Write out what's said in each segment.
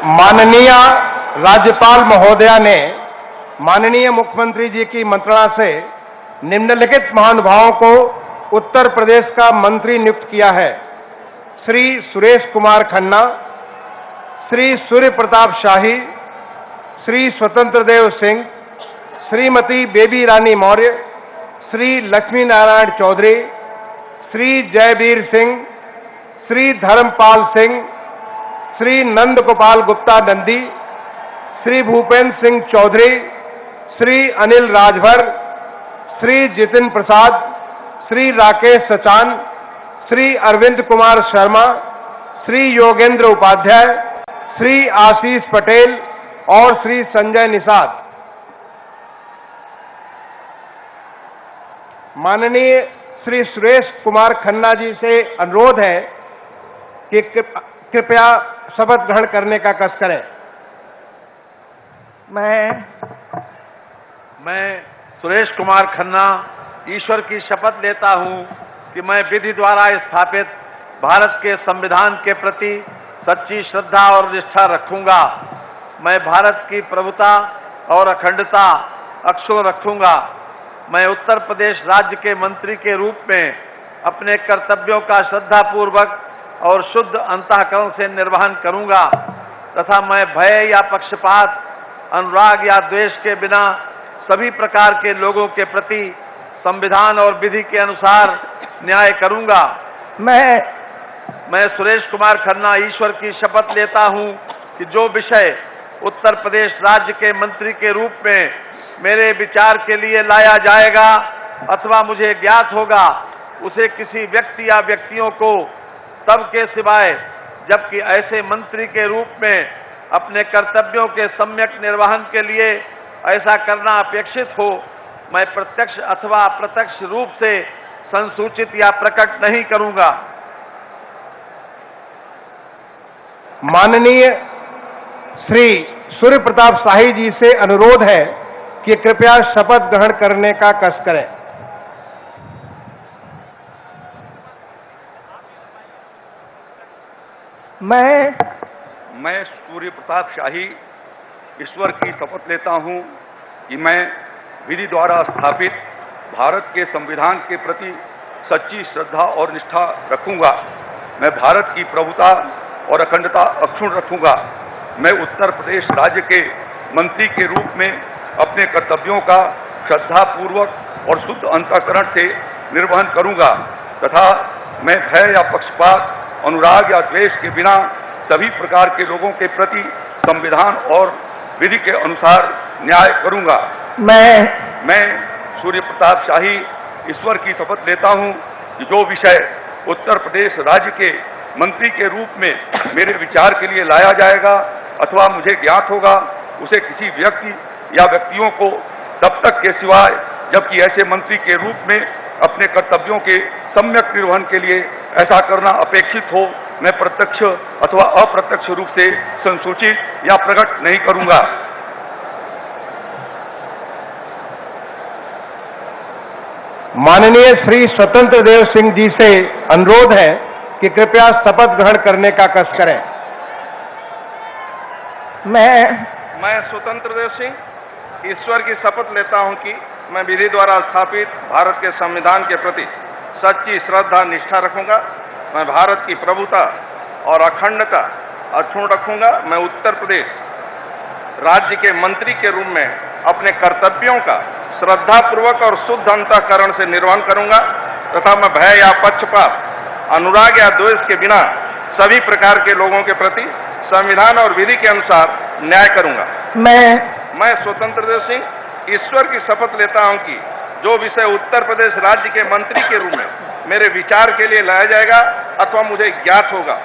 माननीय राज्यपाल महोदया ने माननीय मुख्यमंत्री जी की मंत्रणा से निम्नलिखित महानुभावों को उत्तर प्रदेश का मंत्री नियुक्त किया है। श्री सुरेश कुमार खन्ना, श्री सूर्य प्रताप शाही, श्री स्वतंत्र देव सिंह, श्रीमती बेबी रानी मौर्य, श्री लक्ष्मी नारायण चौधरी, श्री जयवीर सिंह, श्री धर्मपाल सिंह, श्री नंद गोपाल गुप्ता नंदी, श्री भूपेंद्र सिंह चौधरी, श्री अनिल राजभर, श्री जितिन प्रसाद, श्री राकेश सचान, श्री अरविंद कुमार शर्मा, श्री योगेंद्र उपाध्याय, श्री आशीष पटेल और श्री संजय निषाद। माननीय श्री सुरेश कुमार खन्ना जी से अनुरोध है कि कृपया शपथ ग्रहण करने का कष्ट करें। मैं सुरेश कुमार खन्ना ईश्वर की शपथ लेता हूं कि मैं विधि द्वारा स्थापित भारत के संविधान के प्रति सच्ची श्रद्धा और निष्ठा रखूंगा। मैं भारत की प्रभुता और अखंडता अक्षुण्ण रखूंगा। मैं उत्तर प्रदेश राज्य के मंत्री के रूप में अपने कर्तव्यों का श्रद्धापूर्वक और शुद्ध अंतःकरण से निर्वहन करूंगा तथा मैं भय या पक्षपात, अनुराग या द्वेष के बिना सभी प्रकार के लोगों के प्रति संविधान और विधि के अनुसार न्याय करूंगा। मैं सुरेश कुमार खन्ना ईश्वर की शपथ लेता हूं कि जो विषय उत्तर प्रदेश राज्य के मंत्री के रूप में मेरे विचार के लिए लाया जाएगा अथवा मुझे ज्ञात होगा, उसे किसी व्यक्ति या व्यक्तियों को तब के सिवाय जबकि ऐसे मंत्री के रूप में अपने कर्तव्यों के सम्यक निर्वहन के लिए ऐसा करना अपेक्षित हो, मैं प्रत्यक्ष अथवा अप्रत्यक्ष रूप से संसूचित या प्रकट नहीं करूंगा। माननीय श्री सूर्य प्रताप शाही जी से अनुरोध है कि कृपया शपथ ग्रहण करने का कष्ट करें। मैं सूर्य प्रताप शाही ईश्वर की शपथ लेता हूं कि मैं विधि द्वारा स्थापित भारत के संविधान के प्रति सच्ची श्रद्धा और निष्ठा रखूंगा। मैं भारत की प्रभुता और अखंडता अक्षुण्ण रखूंगा। मैं उत्तर प्रदेश राज्य के मंत्री के रूप में अपने कर्तव्यों का श्रद्धापूर्वक और शुद्ध अंतःकरण से निर्वहन करूंगा तथा मैं भय या पक्षपात, अनुराग या द्वेष के बिना सभी प्रकार के लोगों के प्रति संविधान और विधि के अनुसार न्याय करूंगा। मैं सूर्य प्रताप शाही ईश्वर की शपथ लेता हूं कि जो विषय उत्तर प्रदेश राज्य के मंत्री के रूप में मेरे विचार के लिए लाया जाएगा अथवा मुझे ज्ञात होगा, उसे किसी व्यक्ति या व्यक्तियों को तब तक के सिवाय जबकि ऐसे मंत्री के रूप में अपने कर्तव्यों के सम्यक निर्वहन के लिए ऐसा करना अपेक्षित हो, मैं प्रत्यक्ष अथवा अप्रत्यक्ष रूप से संसूचित या प्रकट नहीं करूंगा। माननीय श्री स्वतंत्र देव सिंह जी से अनुरोध है कि कृपया शपथ ग्रहण करने का कष्ट करें। मैं स्वतंत्र देव सिंह ईश्वर की शपथ लेता हूं कि मैं विधि द्वारा स्थापित भारत के संविधान के प्रति सच्ची श्रद्धा निष्ठा रखूंगा। मैं भारत की प्रभुता और अखंडता अक्षुण्ण रखूंगा। मैं उत्तर प्रदेश राज्य के मंत्री के रूप में अपने कर्तव्यों का श्रद्धापूर्वक और शुद्ध अंतःकरण से निर्वहन करूंगा तथा मैं भय या पक्षपात, अनुराग या द्वेष के बिना सभी प्रकार के लोगों के प्रति संविधान और विधि के अनुसार न्याय करूंगा। मैं स्वतंत्र देव सिंह ईश्वर की शपथ लेता हूं कि जो विषय उत्तर प्रदेश राज्य के मंत्री के रूप में मेरे विचार के लिए लाया जाएगा अथवा मुझे ज्ञात होगा,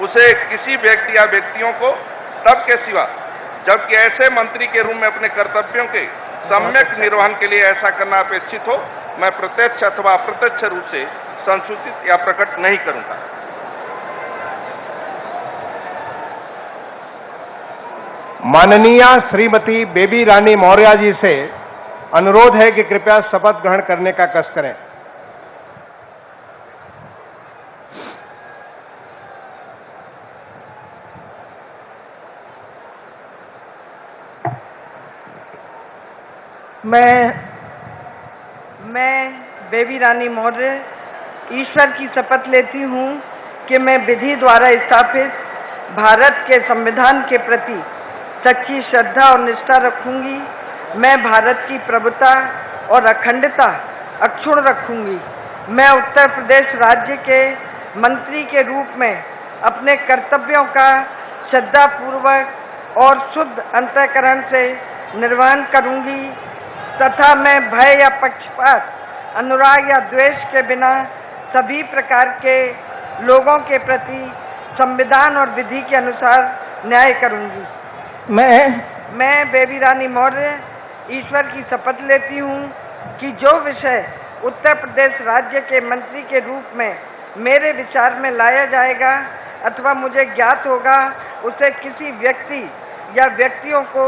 उसे किसी व्यक्ति या व्यक्तियों को तब के सिवा जबकि ऐसे मंत्री के रूप में अपने कर्तव्यों के सम्यक निर्वहन के लिए ऐसा करना अपेक्षित हो, मैं प्रत्यक्ष अथवा अप्रत्यक्ष रूप से संसूचित या प्रकट नहीं करूंगा। माननीय श्रीमती बेबी रानी मौर्य जी से अनुरोध है कि कृपया शपथ ग्रहण करने का कष्ट करें। मैं बेबी रानी मौर्य ईश्वर की शपथ लेती हूँ कि मैं विधि द्वारा स्थापित भारत के संविधान के प्रति सच्ची श्रद्धा और निष्ठा रखूंगी। मैं भारत की प्रभुता और अखंडता अक्षुण्ण रखूंगी। मैं उत्तर प्रदेश राज्य के मंत्री के रूप में अपने कर्तव्यों का श्रद्धापूर्वक और शुद्ध अंतःकरण से निर्वहन करूंगी तथा मैं भय या पक्षपात, अनुराग या द्वेष के बिना सभी प्रकार के लोगों के प्रति संविधान और विधि के अनुसार न्याय करूंगी। मैं बेबी रानी मौर्य ईश्वर की शपथ लेती हूँ कि जो विषय उत्तर प्रदेश राज्य के मंत्री के रूप में मेरे विचार में लाया जाएगा अथवा मुझे ज्ञात होगा, उसे किसी व्यक्ति या व्यक्तियों को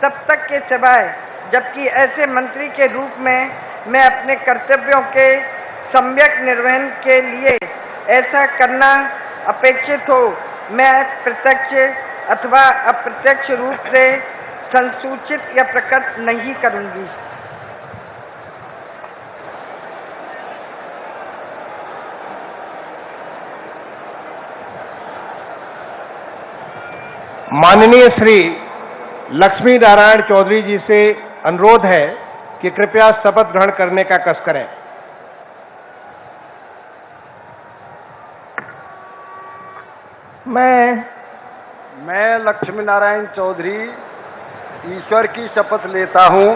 तब तक के सिवाय जबकि ऐसे मंत्री के रूप में मैं अपने कर्तव्यों के सम्यक निर्वहन के लिए ऐसा करना अपेक्षित हो, मैं प्रत्यक्ष अथवा अप्रत्यक्ष रूप से संसूचित या प्रकट नहीं करूंगी। माननीय श्री लक्ष्मी नारायण चौधरी जी से अनुरोध है कि कृपया शपथ ग्रहण करने का कष्ट करें। मैं लक्ष्मी नारायण चौधरी ईश्वर की शपथ लेता हूं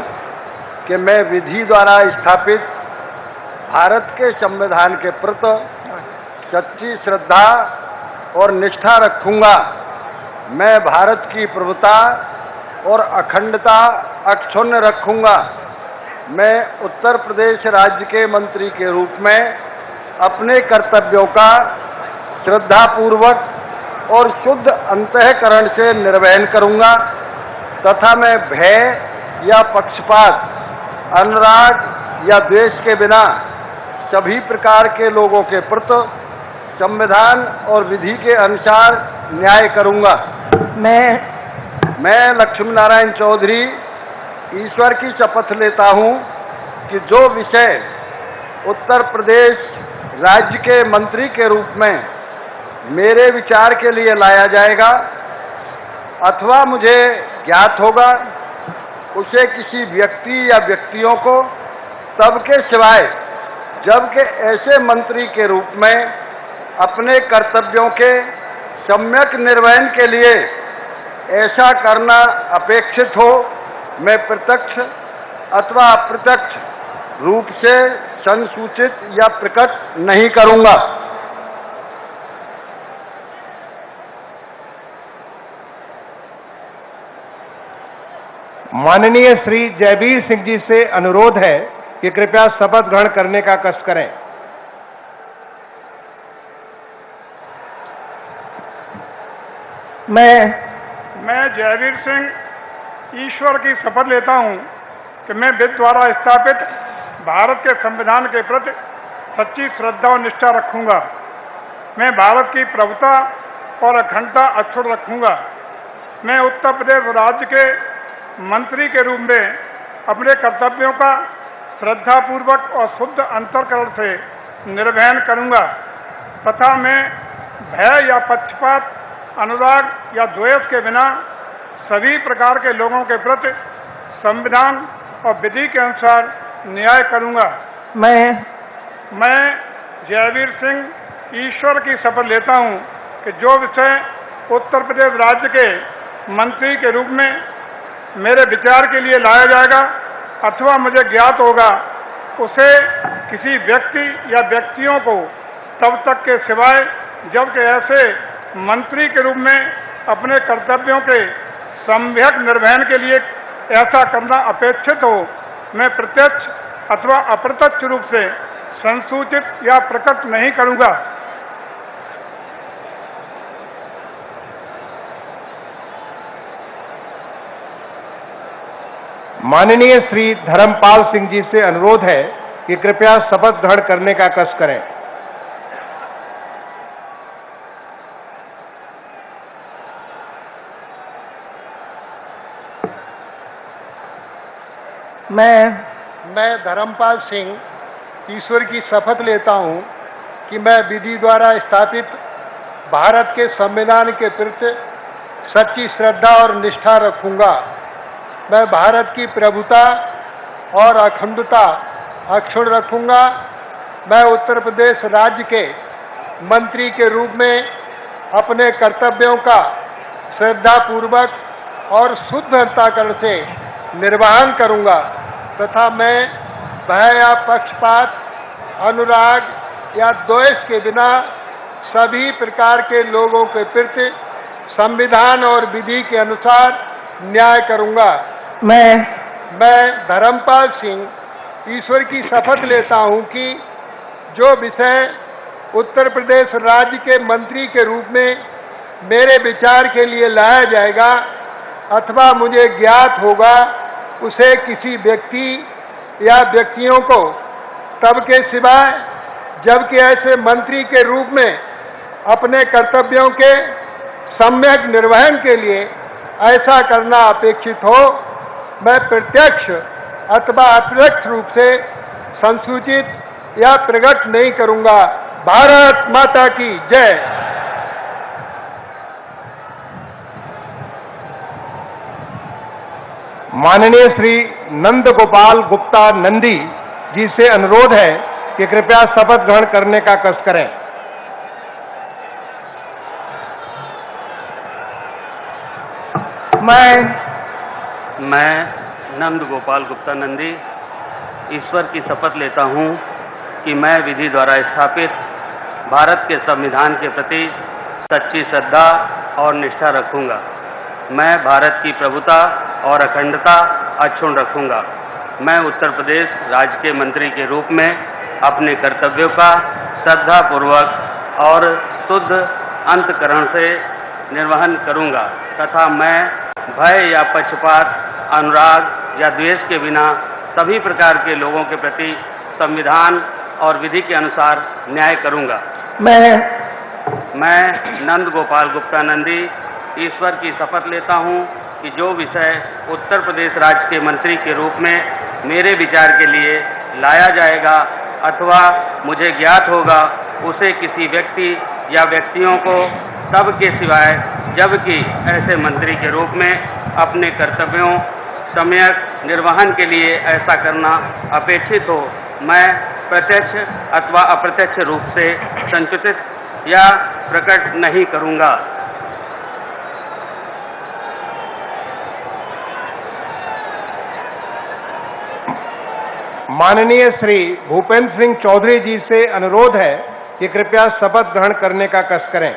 कि मैं विधि द्वारा स्थापित भारत के संविधान के प्रति सच्ची श्रद्धा और निष्ठा रखूंगा। मैं भारत की प्रभुता और अखंडता अक्षुण्ण रखूंगा। मैं उत्तर प्रदेश राज्य के मंत्री के रूप में अपने कर्तव्यों का श्रद्धापूर्वक और शुद्ध अंतःकरण से निर्वहन करूंगा तथा मैं भय या पक्षपात, अनुराग या द्वेष के बिना सभी प्रकार के लोगों के प्रति संविधान और विधि के अनुसार न्याय करूंगा। मैं लक्ष्मी नारायण चौधरी ईश्वर की शपथ लेता हूं कि जो विषय उत्तर प्रदेश राज्य के मंत्री के रूप में मेरे विचार के लिए लाया जाएगा अथवा मुझे ज्ञात होगा, उसे किसी व्यक्ति या व्यक्तियों को तब के सिवाय जबकि ऐसे मंत्री के रूप में अपने कर्तव्यों के सम्यक निर्वहन के लिए ऐसा करना अपेक्षित हो, मैं प्रत्यक्ष अथवा अप्रत्यक्ष रूप से संसूचित या प्रकट नहीं करूंगा। माननीय श्री जयवीर सिंह जी से अनुरोध है कि कृपया शपथ ग्रहण करने का कष्ट करें। मैं जयवीर सिंह ईश्वर की शपथ लेता हूं कि मैं विधि द्वारा स्थापित भारत के संविधान के प्रति सच्ची श्रद्धा और निष्ठा रखूंगा। मैं भारत की प्रभुता और अखंडता अक्षुण्ण रखूंगा। मैं उत्तर प्रदेश राज्य के मंत्री के रूप में अपने कर्तव्यों का श्रद्धापूर्वक और शुद्ध अंतःकरण से निर्वहन करूंगा तथा मैं भय या पक्षपात, अनुराग या द्वेष के बिना सभी प्रकार के लोगों के प्रति संविधान और विधि के अनुसार न्याय करूंगा। मैं जयवीर सिंह ईश्वर की शपथ लेता हूं कि जो विषय उत्तर प्रदेश राज्य के मंत्री के रूप में मेरे विचार के लिए लाया जाएगा अथवा मुझे ज्ञात होगा, उसे किसी व्यक्ति या व्यक्तियों को तब तक के सिवाय जबकि ऐसे मंत्री के रूप में अपने कर्तव्यों के सम्यक निर्वहन के लिए ऐसा करना अपेक्षित हो, मैं प्रत्यक्ष अथवा अप्रत्यक्ष रूप से संसूचित या प्रकट नहीं करूंगा। माननीय श्री धर्मपाल सिंह जी से अनुरोध है कि कृपया शपथ ग्रहण करने का कष्ट करें। मैं धर्मपाल सिंह ईश्वर की शपथ लेता हूँ कि मैं विधि द्वारा स्थापित भारत के संविधान के प्रति सच्ची श्रद्धा और निष्ठा रखूंगा। मैं भारत की प्रभुता और अखंडता अक्षुण्ण रखूंगा। मैं उत्तर प्रदेश राज्य के मंत्री के रूप में अपने कर्तव्यों का श्रद्धापूर्वक और शुद्ध अंतःकरण से निर्वहन करूंगा तथा मैं भय या पक्षपात, अनुराग या द्वेष के बिना सभी प्रकार के लोगों के प्रति संविधान और विधि के अनुसार न्याय करूंगा। मैं धर्मपाल सिंह ईश्वर की शपथ लेता हूं कि जो विषय उत्तर प्रदेश राज्य के मंत्री के रूप में मेरे विचार के लिए लाया जाएगा अथवा मुझे ज्ञात होगा उसे किसी व्यक्ति या व्यक्तियों को तब के सिवाय जबकि ऐसे मंत्री के रूप में अपने कर्तव्यों के सम्यक निर्वहन के लिए ऐसा करना अपेक्षित हो, मैं प्रत्यक्ष अथवा अप्रत्यक्ष रूप से संसूचित या प्रकट नहीं करूंगा। भारत माता की जय। माननीय श्री नंद गोपाल गुप्ता नंदी जी से अनुरोध है कि कृपया शपथ ग्रहण करने का कष्ट करें। मैं नंद गोपाल गुप्ता नंदी ईश्वर की शपथ लेता हूँ कि मैं विधि द्वारा स्थापित भारत के संविधान के प्रति सच्ची श्रद्धा और निष्ठा रखूंगा। मैं भारत की प्रभुता और अखंडता अक्षुण्ण रखूंगा। मैं उत्तर प्रदेश राज्य के मंत्री के रूप में अपने कर्तव्यों का श्रद्धापूर्वक और शुद्ध अंतःकरण से निर्वहन करूंगा तथा मैं भय या पक्षपात, अनुराग या द्वेष के बिना सभी प्रकार के लोगों के प्रति संविधान और विधि के अनुसार न्याय करूंगा। मैं नंद गोपाल गुप्ता नंदी ईश्वर की शपथ लेता हूं कि जो विषय उत्तर प्रदेश राज्य के मंत्री के रूप में मेरे विचार के लिए लाया जाएगा अथवा मुझे ज्ञात होगा उसे किसी व्यक्ति या व्यक्तियों को तब के सिवाय जबकि ऐसे मंत्री के रूप में अपने कर्तव्यों सम्यक निर्वहन के लिए ऐसा करना अपेक्षित हो, मैं प्रत्यक्ष अथवा अप्रत्यक्ष रूप से संसूचित या प्रकट नहीं करूंगा। माननीय श्री भूपेंद्र सिंह चौधरी जी से अनुरोध है कि कृपया शपथ ग्रहण करने का कष्ट करें।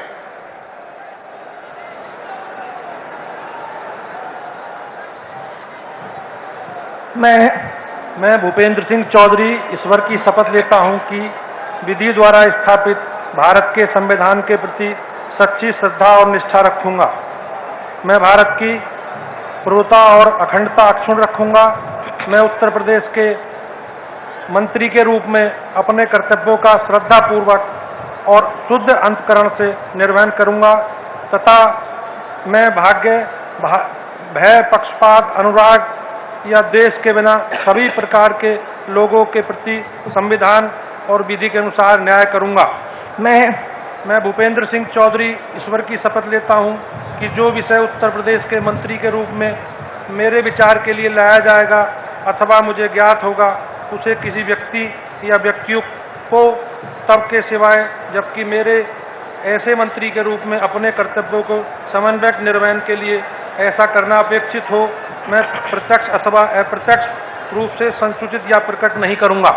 मैं भूपेंद्र सिंह चौधरी ईश्वर की शपथ लेता हूं कि विधि द्वारा स्थापित भारत के संविधान के प्रति सच्ची श्रद्धा और निष्ठा रखूंगा। मैं भारत की प्रभुता और अखंडता अक्षुण्ण रखूंगा। मैं उत्तर प्रदेश के मंत्री के रूप में अपने कर्तव्यों का श्रद्धापूर्वक और शुद्ध अंतःकरण से निर्वहन करूंगा तथा मैं भय, पक्षपात, अनुराग या देश के बिना सभी प्रकार के लोगों के प्रति संविधान और विधि के अनुसार न्याय करूंगा। मैं भूपेंद्र सिंह चौधरी ईश्वर की शपथ लेता हूं कि जो विषय उत्तर प्रदेश के मंत्री के रूप में मेरे विचार के लिए लाया जाएगा अथवा मुझे ज्ञात होगा उसे किसी व्यक्ति या व्यक्तियों को तब के सिवाय जबकि मेरे ऐसे मंत्री के रूप में अपने कर्तव्यों को समन्वयक निर्वहन के लिए ऐसा करना अपेक्षित हो, मैं प्रत्यक्ष अथवा अप्रत्यक्ष रूप से संसूचित या प्रकट नहीं करूंगा।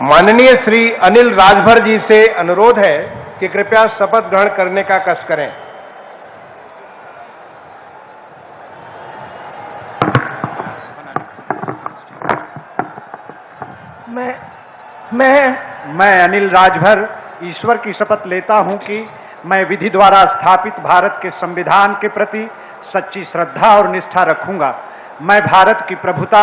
माननीय श्री अनिल राजभर जी से अनुरोध है कि कृपया शपथ ग्रहण करने का कष्ट करें। मैं अनिल राजभर ईश्वर की शपथ लेता हूं कि मैं विधि द्वारा स्थापित भारत के संविधान के प्रति सच्ची श्रद्धा और निष्ठा रखूंगा। मैं भारत की प्रभुता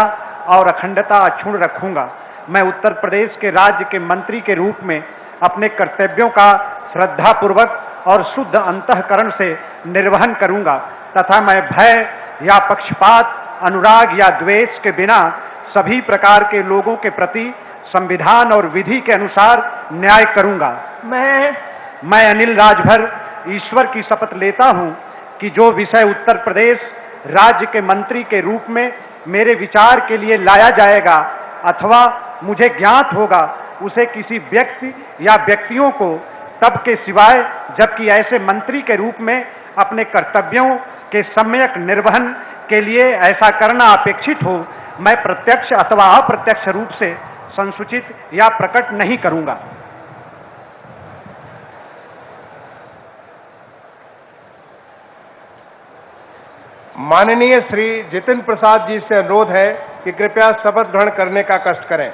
और अखंडता अक्षुण्ण रखूंगा। मैं उत्तर प्रदेश के राज्य के मंत्री के रूप में अपने कर्तव्यों का श्रद्धापूर्वक और शुद्ध अंतःकरण से निर्वहन करूंगा तथा मैं भय या पक्षपात, अनुराग या द्वेष के बिना सभी प्रकार के लोगों के प्रति संविधान और विधि के अनुसार न्याय करूंगा। मैं अनिल राजभर ईश्वर की शपथ लेता हूं कि जो विषय उत्तर प्रदेश राज्य के मंत्री के रूप में मेरे विचार के लिए लाया जाएगा अथवा मुझे ज्ञात होगा, उसे किसी व्यक्ति या व्यक्तियों को तब के सिवाय जबकि ऐसे मंत्री के रूप में अपने कर्तव्यों के सम्यक निर्वहन के लिए ऐसा करना अपेक्षित हो, मैं प्रत्यक्ष अथवा अप्रत्यक्ष रूप से संसूचित या प्रकट नहीं करूंगा। माननीय श्री जितिन प्रसाद जी से अनुरोध है कि कृपया शपथ ग्रहण करने का कष्ट करें।